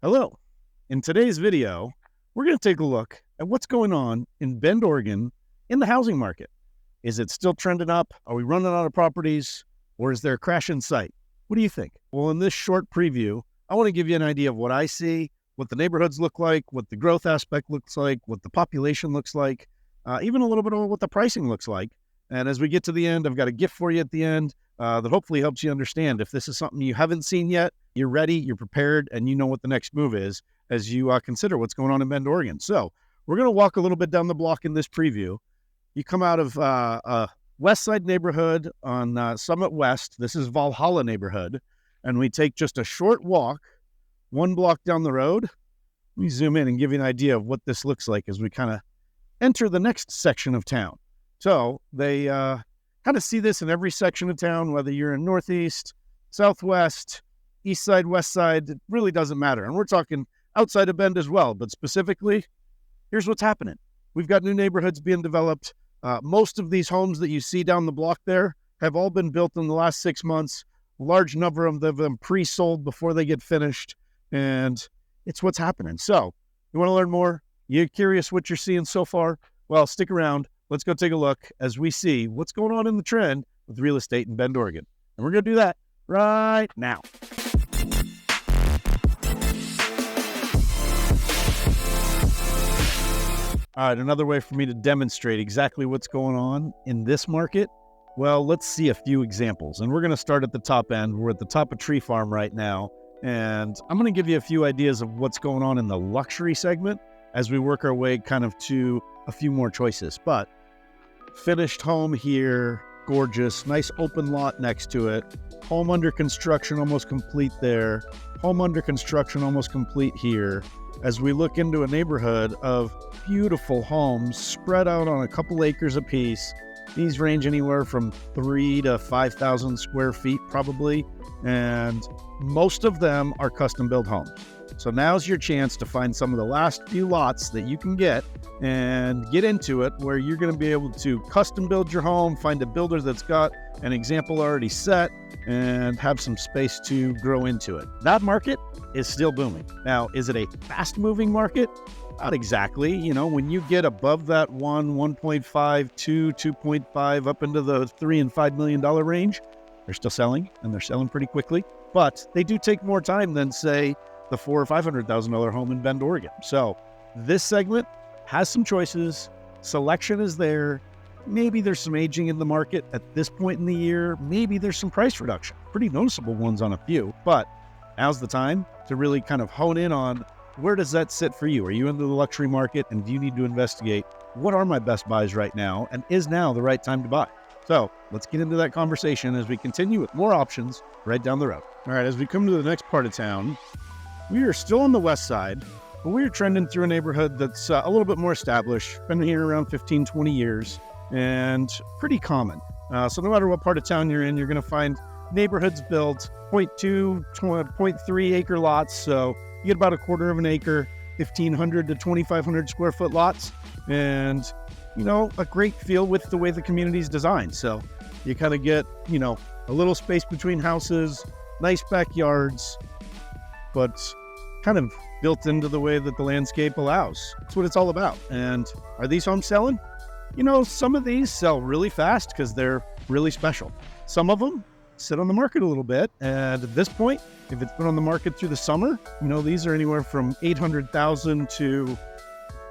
Hello. In today's video, we're going to take a look at what's going on in Bend, Oregon in the housing market. Is it still trending up? Are we running out of properties? Or is there a crash in sight? What do you think? Well, in this short preview, I want to give you an idea of what I see, what the neighborhoods look like, what the growth aspect looks like, what the population looks like, even a little bit of what the pricing looks like. And as we get to the end, I've got a gift for you at the end that hopefully helps you understand if this is something you haven't seen yet, you're ready, you're prepared, and you know what the next move is as you consider what's going on in Bend, Oregon. So we're going to walk a little bit down the block in this preview. You come out of a West Side neighborhood on Summit West. This is Valhalla neighborhood. And we take just a short walk, one block down the road. Let me zoom in and give you an idea of what this looks like as we kind of enter the next section of town. So they kind of see this in every section of town, whether you're in Northeast, Southwest, East Side, West Side, it really doesn't matter. And we're talking outside of Bend as well, but specifically, here's what's happening. We've got new neighborhoods being developed. Most of these homes that you see down the block there have all been built in the last 6 months. A large number of them pre-sold before they get finished, and it's what's happening. So you want to learn more? You're curious what you're seeing so far? Well, stick around. Let's go take a look as we see what's going on in the trend with real estate in Bend, Oregon. And we're going to do that right now. All right, another way for me to demonstrate exactly what's going on in this market. Well, let's see a few examples. And we're going to start at the top end. We're at the top of Tree Farm right now. And I'm going to give you a few ideas of what's going on in the luxury segment as we work our way kind of to a few more choices. But finished home here, gorgeous, nice open lot next to it. Home under construction, almost complete there. Home under construction, almost complete here. As we look into a neighborhood of beautiful homes spread out on a couple acres apiece. These range anywhere from 3,000 to 5,000 square feet probably, and most of them are custom built homes. So now's your chance to find some of the last few lots that you can get and get into it where you're going to be able to custom build your home, find a builder that's got an example already set, and have some space to grow into it. That market is still booming. Now, is it a fast moving market? Not exactly. You know, when you get above that 1.5, 2.5, up into the $3 and $5 million range, they're still selling, and they're selling pretty quickly. But they do take more time than, say, the $400,000 or $500,000 home in Bend, Oregon. So this segment has some choices. Selection is there. Maybe there's some aging in the market at this point in the year. Maybe there's some price reduction. Pretty noticeable ones on a few. But now's the time to really kind of hone in on where does that sit for you? Are you into the luxury market, and do you need to investigate what are my best buys right now, and is now the right time to buy? So let's get into that conversation as we continue with more options right down the road. All right, as we come to the next part of town, we are still on the west side, but we are trending through a neighborhood that's a little bit more established, been here around 15, 20 years, and pretty common. So no matter what part of town you're in, you're going to find neighborhoods built 0.2, 0.3 acre lots. So you get about a quarter of an acre, 1,500 to 2,500 square foot lots, and, you know, a great feel with the way the community is designed. So you kind of get, you know, a little space between houses, nice backyards, but kind of built into the way that the landscape allows. That's what it's all about. And are these homes selling? You know, some of these sell really fast because they're really special. Some of them sit on the market a little bit. And at this point, if it's been on the market through the summer, you know, these are anywhere from 800,000 to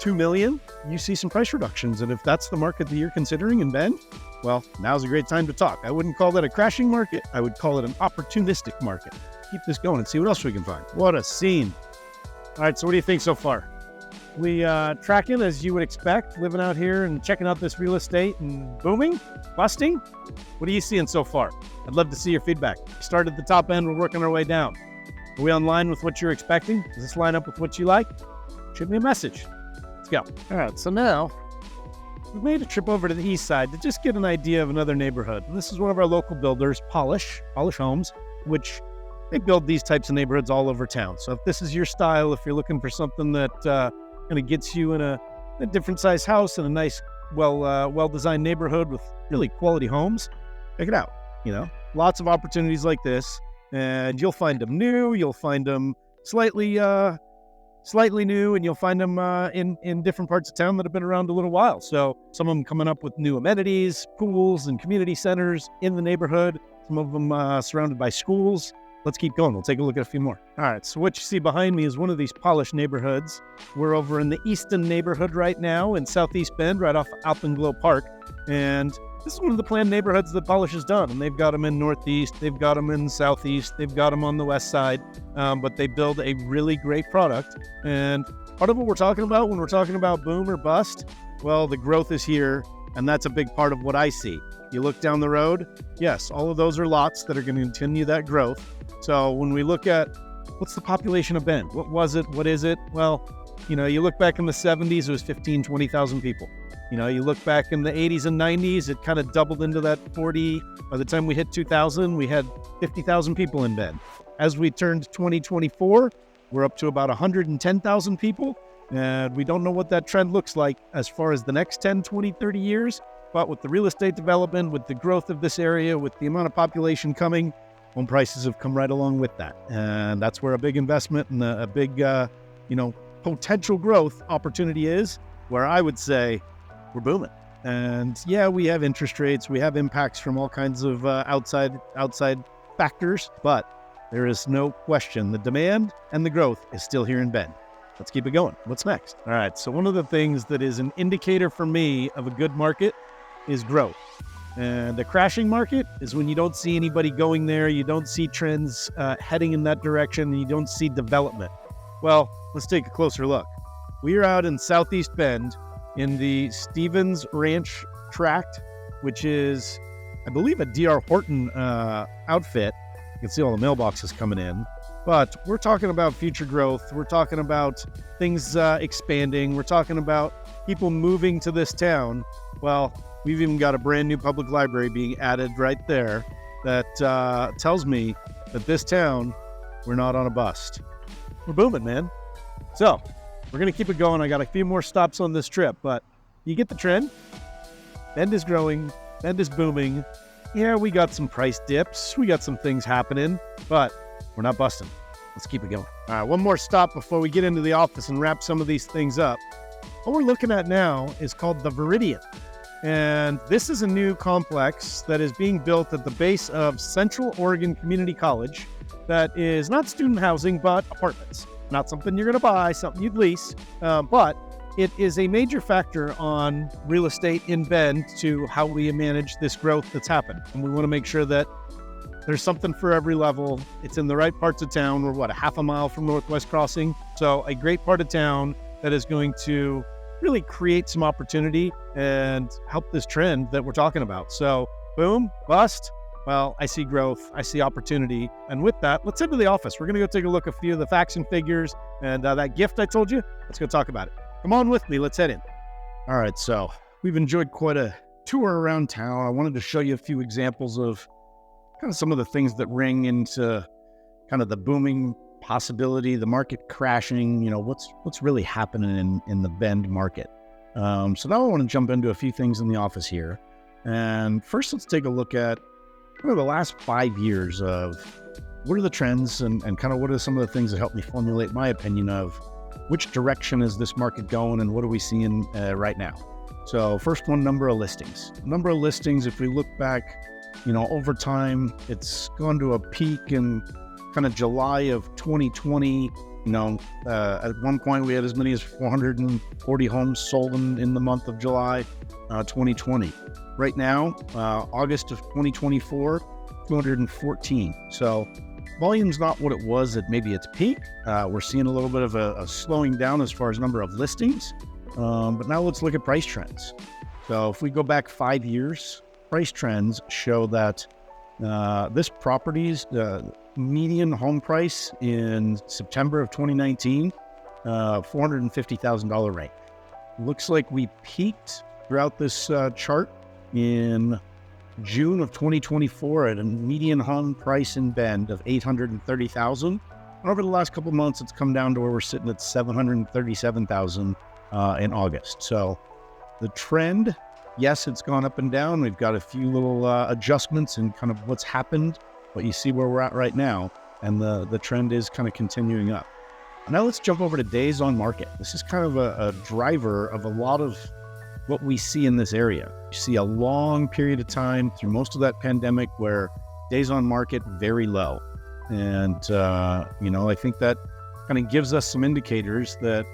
2 million. You see some price reductions. And if that's the market that you're considering in Bend, well, now's a great time to talk. I wouldn't call that a crashing market. I would call it an opportunistic market. Keep this going and see what else we can find. What a scene. All right, so what do you think so far? We tracking as you would expect, living out here and checking out this real estate and booming, busting. What are you seeing so far? I'd love to see your feedback. Start at the top end, we're working our way down. Are we on line with what you're expecting? Does this line up with what you like? Shoot me a message. Let's go. All right, so now we've made a trip over to the east side to just get an idea of another neighborhood. And this is one of our local builders, Polish Homes, which they build these types of neighborhoods all over town. So if this is your style, if you're looking for something that kind of gets you in a different size house in a nice, well-designed neighborhood with really quality homes, check it out. You know, lots of opportunities like this, and you'll find them new, you'll find them slightly new, and you'll find them in different parts of town that have been around a little while. So some of them coming up with new amenities, pools, and community centers in the neighborhood. Some of them surrounded by schools. Let's keep going. We'll take a look at a few more. All right, so what you see behind me is one of these polished neighborhoods. We're over in the Easton neighborhood right now in Southeast Bend, right off Alpenglow Park. And this is one of the planned neighborhoods that Polish has done. And they've got them in Northeast, they've got them in Southeast, they've got them on the West Side. But they build a really great product. And part of what we're talking about when we're talking about boom or bust, well, the growth is here. And that's a big part of what I see. You look down the road, yes, all of those are lots that are going to continue that growth. So when we look at what's the population of Bend, what was it, what is it? Well, you look back in the 70s, it was 15, 20,000 people. You look back in the 80s and 90s, it kind of doubled into that 40. By the time we hit 2000, we had 50,000 people in Bend. As we turned 2024, we're up to about 110,000 people. And we don't know what that trend looks like as far as the next 10, 20, 30 years. But with the real estate development, with the growth of this area, with the amount of population coming, home prices have come right along with that. And that's where a big investment and a big, potential growth opportunity is, where I would say we're booming. And yeah, we have interest rates, we have impacts from all kinds of outside factors, but there is no question the demand and the growth is still here in Bend. Let's keep it going. What's next? All right, so one of the things that is an indicator for me of a good market is growth. And the crashing market is when you don't see anybody going there, you don't see trends heading in that direction, and you don't see development. Well, let's take a closer look. We are out in Southeast Bend in the Stevens Ranch tract, which is, I believe, a D.R. Horton outfit. You can see all the mailboxes coming in. But we're talking about future growth. We're talking about things expanding. We're talking about people moving to this town. Well, we've even got a brand new public library being added right there that tells me that this town, we're not on a bust. We're booming, man. So we're going to keep it going. I got a few more stops on this trip, but you get the trend. Bend is growing. Bend is booming. Yeah, we got some price dips. We got some things happening, but we're not busting. Let's keep it going. All right, one more stop before we get into the office and wrap some of these things up. What we're looking at now is called the Viridian. And this is a new complex that is being built at the base of Central Oregon Community College that is not student housing, but apartments. Not something you're going to buy, something you'd lease, but it is a major factor on real estate in Bend to how we manage this growth that's happened. And we want to make sure that there's something for every level. It's in the right parts of town. We're, a half a mile from Northwest Crossing. So a great part of town that is going to really create some opportunity and help this trend that we're talking about. So boom, bust. Well, I see growth, I see opportunity. And with that, let's head to the office. We're going to go take a look at a few of the facts and figures and that gift I told you. Let's go talk about it. Come on with me. Let's head in. All right. So we've enjoyed quite a tour around town. I wanted to show you a few examples of kind of some of the things that ring into kind of the booming possibility, the market crashing, what's really happening in the Bend market. So now I want to jump into a few things in the office here. And first, let's take a look at kind of the last 5 years of what are the trends and kind of what are some of the things that help me formulate my opinion of which direction is this market going and what are we seeing right now. So first one, number of listings. Number of listings, if we look back, over time, it's gone to a peak in kind of July of 2020. At one point we had as many as 440 homes sold in the month of July 2020. Right now, August of 2024, 214. So volume's not what it was at maybe its peak. We're seeing a little bit of a slowing down as far as number of listings. But now let's look at price trends. So if we go back 5 years, price trends show that this property's median home price in September of 2019, $450,000 range. Looks like we peaked throughout this chart in June of 2024 at a median home price in Bend of $830,000. And over the last couple of months, it's come down to where we're sitting at $737,000 in August. So the trend, yes, it's gone up and down. We've got a few little adjustments in kind of what's happened, but you see where we're at right now, and the trend is kind of continuing up. Now let's jump over to days on market. This is kind of a driver of a lot of what we see in this area. You see a long period of time through most of that pandemic where days on market very low. And, I think that kind of gives us some indicators that,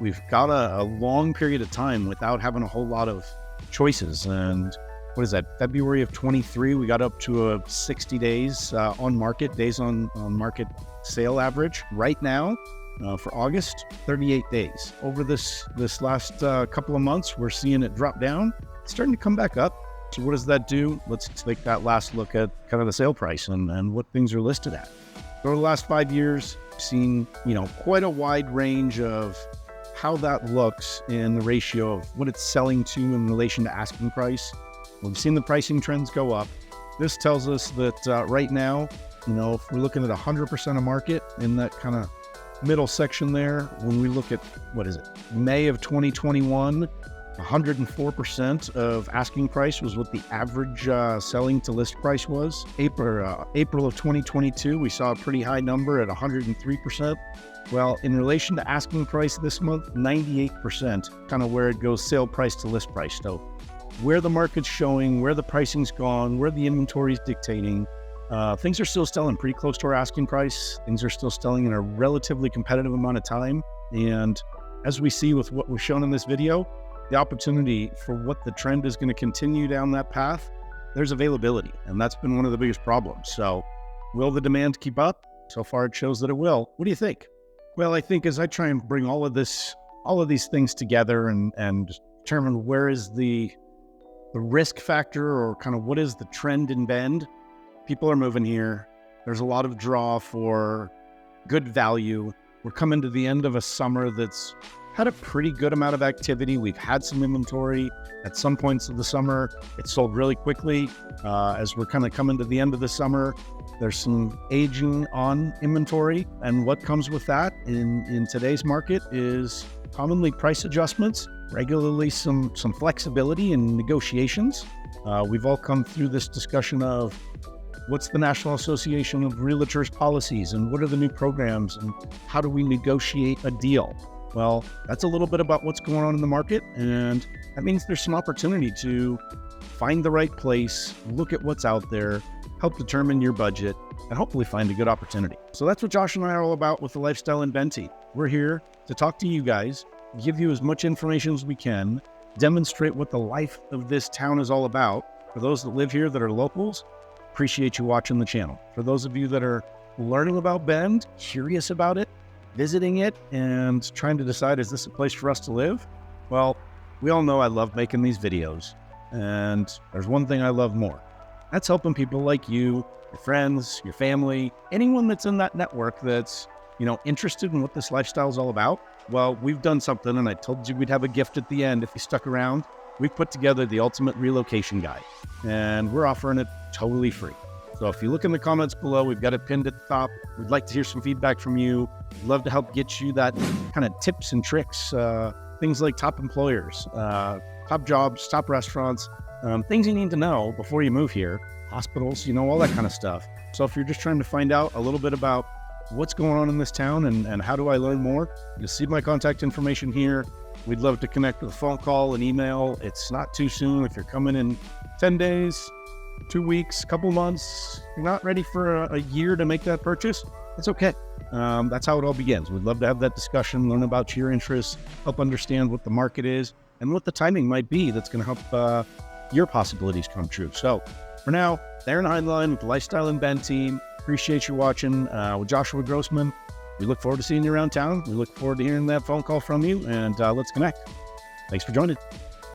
we've got a long period of time without having a whole lot of choices. And what is that? February of 23, we got up to a 60 days on market, days on market sale average. Right now, for August, 38 days. Over this last couple of months, we're seeing it drop down. It's starting to come back up. So what does that do? Let's take that last look at kind of the sale price and what things are listed at. Over the last 5 years, we've seen, quite a wide range of how that looks in the ratio of what it's selling to in relation to asking price. We've seen the pricing trends go up. This tells us that right now, if we're looking at 100% of market in that kind of middle section there, when we look at, May of 2021, 104% of asking price was what the average selling to list price was. April of 2022, we saw a pretty high number at 103%. Well, in relation to asking price this month, 98%, kind of where it goes sale price to list price. So where the market's showing, where the pricing's gone, where the inventory's dictating, things are still selling pretty close to our asking price. Things are still selling in a relatively competitive amount of time. And as we see with what we've shown in this video, the opportunity for what the trend is going to continue down that path, there's availability. And that's been one of the biggest problems. So will the demand keep up? So far, it shows that it will. What do you think? Well, I think as I try and bring all of these things together and determine where is the risk factor or kind of what is the trend in Bend, people are moving here. There's a lot of draw for good value. We're coming to the end of a summer that's had a pretty good amount of activity. We've had some inventory at some points of the summer. It sold really quickly. As we're kind of coming to the end of the summer, there's some aging on inventory. And what comes with that in today's market is commonly price adjustments, regularly some flexibility in negotiations. We've all come through this discussion of what's the National Association of Realtors policies and what are the new programs and how do we negotiate a deal? Well, that's a little bit about what's going on in the market, and that means there's some opportunity to find the right place, look at what's out there, help determine your budget, and hopefully find a good opportunity. So that's what Josh and I are all about with the Lifestyle in Bend team. We're here to talk to you guys, give you as much information as we can, demonstrate what the life of this town is all about. For those that live here that are locals, appreciate you watching the channel. For those of you that are learning about Bend, curious about it, visiting it, and trying to decide, is this a place for us to live? Well, we all know I love making these videos, and there's one thing I love more. That's helping people like you, your friends, your family, anyone that's in that network that's, interested in what this lifestyle is all about. Well, we've done something, and I told you we'd have a gift at the end if you stuck around. We've put together the ultimate relocation guide, and we're offering it totally free. So if you look in the comments below, we've got it pinned at the top. We'd like to hear some feedback from you. We'd love to help get you that kind of tips and tricks, things like top employers, top jobs, top restaurants, things you need to know before you move here, hospitals, all that kind of stuff. So if you're just trying to find out a little bit about what's going on in this town and how do I learn more, you'll see my contact information here. We'd love to connect with a phone call, an email. It's not too soon. If you're coming in 10 days, 2 weeks, couple months, you're not ready for a year to make that purchase, it's okay. That's how it all begins. We'd love to have that discussion, learn about your interests, help understand what the market is and what the timing might be that's going to help your possibilities come true. So for now, Aaron Heinlein with the Lifestyle in Bend team. Appreciate you watching with Joshua Grossman. We look forward to seeing you around town. We look forward to hearing that phone call from you, and let's connect. Thanks for joining.